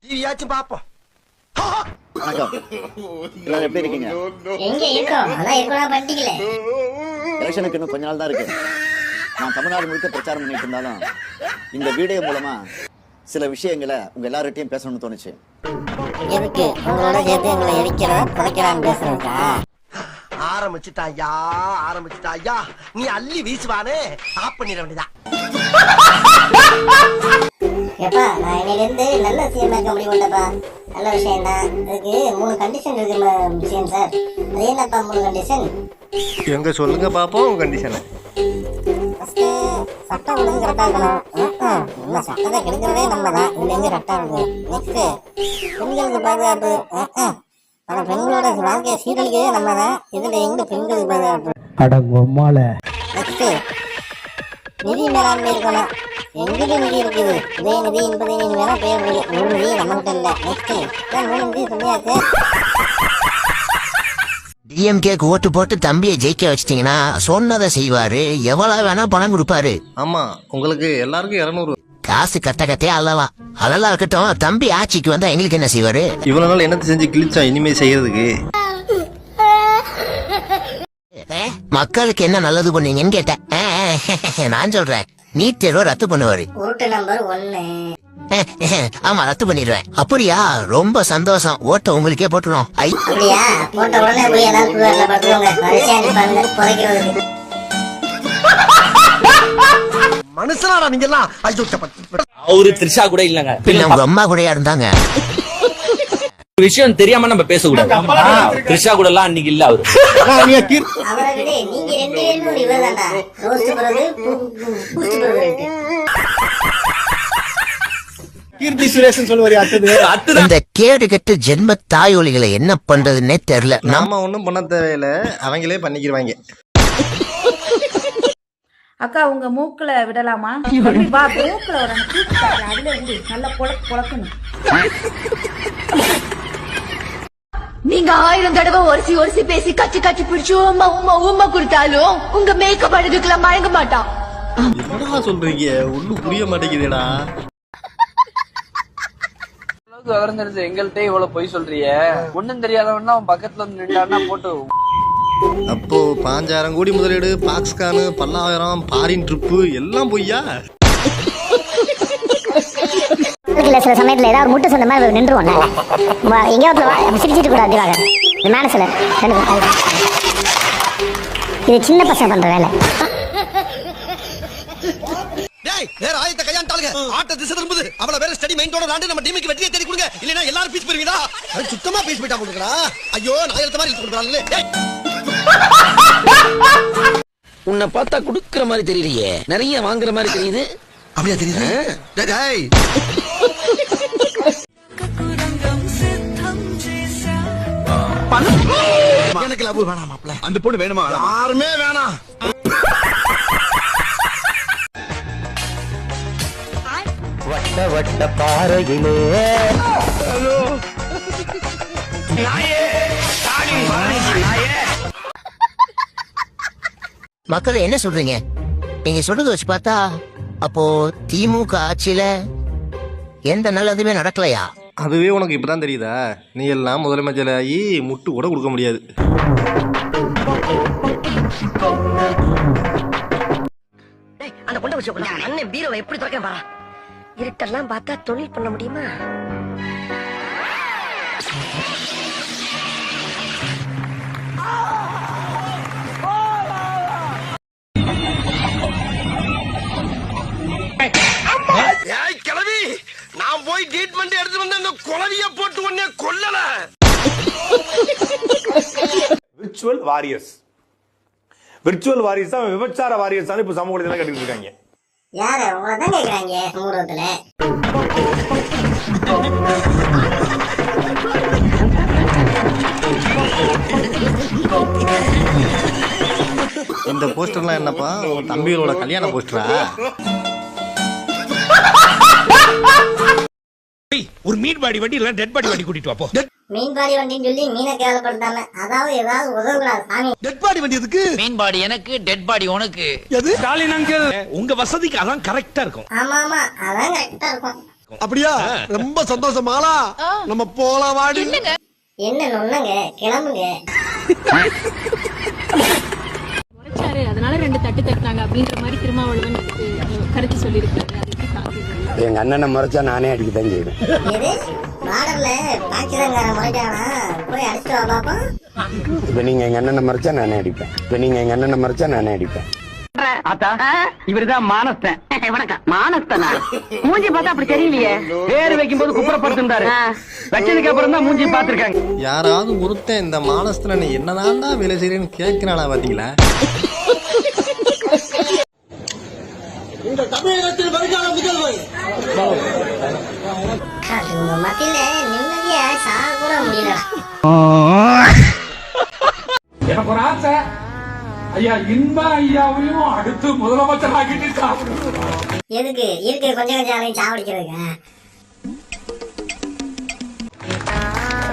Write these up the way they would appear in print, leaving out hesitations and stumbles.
டிவியாச்சும் பாப்போம். வணக்கம். எல்லாரும் எப்படி இருக்கீங்க? எங்க இருக்கோம்? அதான் இருக்கா பண்ணிட்டீங்களே. எலெக்ஷனுக்கு இன்னும் கொஞ்ச நாள் தான் இருக்கு. நான் தமிழ்நாடு முழுக்க பிரச்சாரம் பண்ணிட்டு இருந்தாலும் இந்த வீடியோ மூலமா சில விஷயங்களை உங்க எல்லார்கிட்டையும் பேசணும்னு தோணுச்சு. எதுக்கு உங்களோட சேர்த்து எங்களை எரிக்கிறதா குறைக்கிறான்னு பேசுறதுக்கா? ஆரம்பிச்சுட்டாயா நீ அள்ளி வீசுவானே ஆப் பண்ணிட வேண்டியதா. எப்பா நான் இன்னிலிருந்து நல்ல சிஎம் இருக்க முடியும்டப்பா. நல்ல விஷயம் தான். இதுக்கு 3 கண்டிஷன் இருக்கு சிஎம் சார். அது என்னப்பா 3 கண்டிஷன்? எங்க சொல்லுங்க பாப்போம் உங்க கண்டிஷனை. ஃபர்ஸ்ட் சட்டம் ஒழுங்கு கரெக்டா இருக்கணும். நம்ம சட்டத்தை கெடுக்கிறதே நம்ம தான். இதுல இருந்து கரெக்டா இருக்கும். நெக்ஸ்ட் பெண்களுக்கு பாதுகாப்பு. ஆனா பெண்களோட வாழ்க்கையை சீரழிக்கவே நம்ம தான். இதுல எங்க பெண்களுக்கு பாதுகாப்பு? அடங்கொம்மால. நெக்ஸ்ட் நிதி மேலாண்மை இருக்கணும். எங்கிட்ட நிதி இருக்குது? உதயநிதி இன்பநிதி வேணா பேர் இருக்கு. 3 நிதி நம்மகிட்ட இல்ல. நெக்ஸ்ட் 3 நிதி சொல்லியாச்சு. டிஎம்கேக்கு ஓட்டு போட்டு தம்பியை ஜெயிக்க வச்சிட்டீங்கன்னா சொன்னதை செய்வாரு. எவ்வளவு வேணா பணம் கொடுப்பாரு. ஆமா, உங்களுக்கு எல்லாருக்கும் 200. காசு கத்த கத்தையே அள்ளலாம். அதெல்லாம் இருக்கட்டும், தம்பி ஆட்சிக்கு வந்தா எங்களுக்கு என்ன செய்வாரு? இவ்வளவு நாள் என்னத்தை செஞ்சு கிழிச்சா இனிமே செய்யறதுக்கு? மக்களுக்கு என்ன நல்லது பண்ணீங்கன்னு கேட்டேன். நான் சொல்றேன், நீட் தேர்வை ரத்து பண்ணுவாரு. உருட்டு நம்பர் 1. ஆமா, ரத்து பண்ணிடுவேன். அப்படியா? ரொம்ப சந்தோஷம். ஓட்ட உங்களுக்கே போட்டுரும். அப்படியா? போட்ட உடனே போய் ஏதாவது புகார்ல படுத்துவாங்க. வரிசையா நிப்பாங்க புதைக்கிறதுக்கு. மனுஷனாடா நீங்க எல்லாம். அவரு த்ரிஷா கூட இல்லங்க. பின்ன உங்க அம்மா கூடயா இருந்தாங்க? விஷயம் தெரியாம நம்ம பேசக்கூடாது. த்ரிஷா கூட எல்லாம் அன்னைக்கு இல்ல அவரு. அவரை விட நீங்க 2 பேரும் ஒரு இவர் தான்டா. ரோஸ்ட் போறது பூஸ்ட் போறது. கீர்த்தி சுரேஷன் சொல்லுவாரு அடுத்தது. இந்த கேடு கெட்டு ஜென்ம தாயொலிகளை என்ன பண்றதுன்னே தெரியல. நாம ஒண்ணும் பண்ண தேவையில்ல, அவங்களே பண்ணிக்கிடுவாங்க. அக்கா உங்க மூக்குல விடலாமா? வா மூக்குல அதுல இருந்து நல்லா பொழக்கணும். நீங்க 1000 தடவை ஒரிசி பேசி கச்சி பிடிச்சு உமா கொடுத்தாலும் உங்க மேக்கப் அழகுக்கெல்லாம் மயங்க மாட்டான். என்னடா சொல்றீங்க? ஒண்ணும் புரிய மாட்டேங்குதுடா. விவரம் தெரிஞ்சு எங்கள்கிட்ட இவ்வளவு பொய் சொல்றிய. ஒண்ணும் தெரியாதவன்னா அவன் பக்கத்துல வந்து நின்றான்னா போட்டு. அப்போ 5000 கோடி முதலீடு, பாக்ஸ்கானு, பல்லாயிரம், பாரின் ட்ரிப்பு எல்லாம் பொய்யா? சில சமயத்துல ஏதாவது முட்டை சொன்ன மாதிரி நின்றுவோம்ல. எங்கேயாவது சிரிச்சிட்டு கூட அதிவாக மேனஸ்ல இது சின்ன பசங்க பண்ற வேலை. டேய் வேற ஆயத்த கையாண்டாளுங்க. ஆட்ட திசை திரும்புது. அவள வேற ஸ்டடி மைண்டோட ராண்டு நம்ம டீமுக்கு வெற்றியை தேடி கொடுங்க. இல்லனா எல்லாரும் பீஸ் போடுவீங்கடா. அது சுத்தமா பீஸ் போய்ட்டா போடுறா. ஐயோ நான் எடுத்த மாதிரி கொடுக்கறானே. உன்னை பார்த்தா குடுக்கற மாதிரி தெரியலையே, நிறைய வாங்குற மாதிரி தெரியுது. அப்படியே தெரியுது. டேய் எனக்கு லவ் வேணாம் மாப்ள. அந்த பொண்ணு வேணுமா? யாருமே வேணாம். வட்ட வட்ட பாறையிலே மக்கள் என்ன சொல்றீங்க? நீங்க சொல்றது வச்சு பார்த்தா அப்போ திமுக ஆட்சியில எந்த நல்லதுமே நடக்கலையா? அதுவே உனக்கு இப்பதான் தெரியுதா? நீ எல்லாம் முதலமைச்சர் ஆகி முட்டு கூட கொடுக்க முடியாது. அந்த பொண்ணை வச்சு அண்ணன் பீரோவை எப்படி திறக்க பாரா. இருட்டெல்லாம் பார்த்தா தொழில் பண்ண முடியுமா? ஏய் கிளவி, நான் போய் ட்ரீட்மெண்ட் எடுத்து வந்து அந்த குளவிய போட்டு உன்னை கொல்லல. விர்ச்சுவல் வாரியர்ஸ் தான் விபச்சார வாரியர்ஸ் தான் இப்ப சமூகத்துல கேட்டுட்டு இருக்காங்க. யாரு உங்களை தான் கேட்கறாங்க சமூகத்துல. இந்த போஸ்டர்லாம் என்னப்பா? உங்க தம்பிகளோட கல்யாண போஸ்டரா? ஒரு மீன் பாடி வண்டி இல்ல டெட் பாடி வண்டி கூட்டிட்டு வாப்போ. மீன் பாடி வண்டின்னு சொல்லி மீனை கேவலப்படுத்தாம அதாவது ஏதாவது உதவுகிறார் சாமி. டெட் பாடி வண்டி எதுக்கு? மீன் பாடி எனக்கு, டெட் பாடி உனக்கு. எது? ஸ்டாலின் அங்கிள் உங்க வசதிக்கு அதான் கரெக்டா இருக்கும். ஆமா அதான் கரெக்டா இருக்கும். அப்படியா? ரொம்ப சந்தோஷம் மாலா. நம்ம போலாம் வாடி. என்ன நொண்ணுங்க, கிளம்புங்க. அதனால 2 தட்டு தட்டினாங்க அப்படின்ற மாதிரி திருமாவளவன் கருத்து சொல்லியிருக்காரு. எங்க அண்ணனை மறைச்சா நானே அடிக்கதான் செய்வேன். பார்டர்ல பாகிஸ்தான்காரன் முறைக்கானா, போய் அடிச்சுட்டு வா பாப்போம். இப்ப நீங்க எங்க அண்ணனை மறைச்சா நானே அடிப்பேன். இவருதான் மானஸ்தன். வணக்கம். மானஸ்தனா? மூஞ்சி பார்த்தா அப்படி தெரியலையே. பேரு வைக்கும் போது குப்புறப்படுத்திருந்தாரு. வச்சதுக்கு அப்புறம் தான் மூஞ்சி பாத்துருக்காங்க. யாராவது ஒருத்தன் இந்த மானஸ்தனை என்னதான்டா வேலை செய்யறேன்னு கேட்கிறானா பாத்தீங்களா? இந்த தமிழகத்தில் வருகால முதல்வர் உங்க மத்தியில நிம்மதியா சாக கூட முடியல. எனக்கு ஒரு ஆசை, ஐயா இன்பா ஐயாவையும் அடுத்து முதலமைச்சர் ஆகிட்டு எதுக்கு இருக்கு கொஞ்சம் ஆளையும் சாவடிக்கிறதுங்க?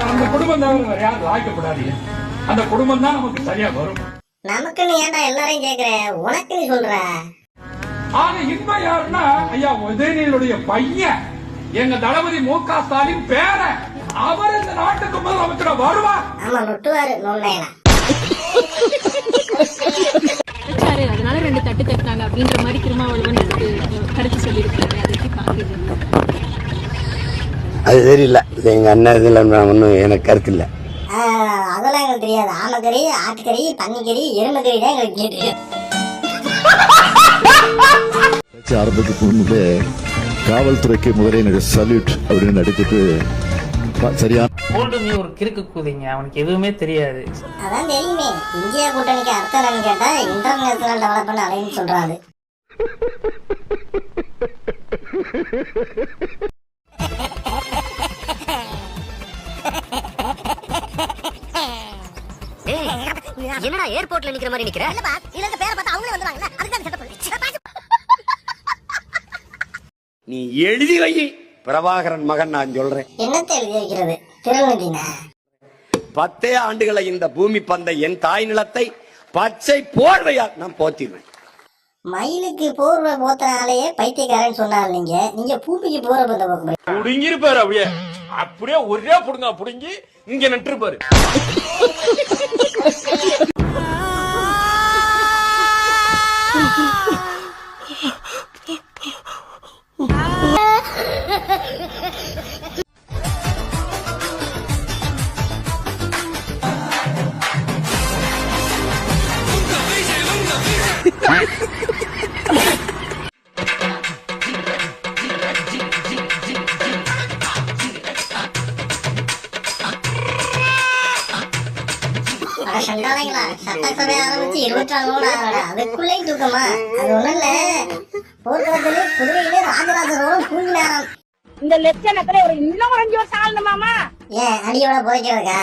அந்த குடும்பம் தான் யாரும் லாய்க்கப்படாதீங்க. அந்த குடும்பம் தான் நமக்கு சரியா வரும். நமக்குன்னு ஏன்டா எல்லாரையும் கேக்குற? உனக்குன்னு சொல்ற. ஆனா இன்பா யாருன்னா ஐயா உதயநிதியுடைய பையன், எங்க தளபதி மு.க. ஸ்டாலின் பேரன். அவர் இந்த நாட்டுக்கு முதலமைச்சரா வருவார். ஆமா, நொட்டுவாரு நொண்டையனா. அதனால 2 தட்டு தட்டினாங்க அப்படின்ற மாதிரி திருமாவளவன் கருத்து சொல்லியிருக்காரு. அது தெரியல, எங்க அண்ணன் இதுல ஒன்னும் எனக்கு கருத்து இல்ல. அதெல்லாம் எங்களுக்கு தெரியாது. ஆமைக்கறி, ஆட்டுக்கறி, பன்னிக்கறி, எருமைக்கறி தான் எங்களுக்கு தெரியும். ஆரம்பத்துக்கு முன்பே காவல்துறைக்கு முதலே எனக்கு சல்யூட் அப்படின்னு நடிச்சிட்டு சரியா நீ ஒரு கிறுக்கு கூதிங்க, அவனுக்கு எதுவுமே தெரியாது. அதான் தெரியுமே. இந்தியா கூட்டணிக்கு அர்த்தம் என்னன்னு கேட்டா இன்டர்நேஷனல் டெவலப்மெண்ட் அலைன்னு சொல்றாரு. என்னடா ஏர்போர்ட்ல நிக்கிற மாதிரி நிக்கிற? இல்ல பாஸ், இல்ல பேரை பார்த்தா அவங்களே வந்துறாங்கல, அதுக்கு தான் செட்டப் பண்ணி. நீ எழுதி வை, பிரபாகரன் மகன் நான் சொல்றேன். என்னத்தை எழுதி வைக்றது? திருநெல்வேலினா 10 ஆண்டுகளை இந்த பூமி பந்தை என் தாய் நிலத்தை பச்சை போர்வையால் நான் போத்திடுவேன். மயிலுக்கு போர்வை போத்தனாலேயே பைத்தியக்காரன் சொன்னார். நீங்க பூமிக்கு போர்வை போத்த போக புடுங்கிருப்பாரு. அப்படியே ஒரே புடுங்க புடுங்கி இங்க நட்டுருப்பாரு. சட்டசபை ஆரம்பிச்சு 24 ஆகல, அதுக்குள்ளே தூக்கமா? அது ஒண்ணும் இல்ல, போர்க்களத்திலே குதிரையிலே ராஜராஜரோட தூங்கினாராம். இந்த லட்சணத்துல ஒரு இன்னும் 5 வருஷம் ஆளணுமாமா? ஏன் அடியோட போய்க்கிறதுக்கா?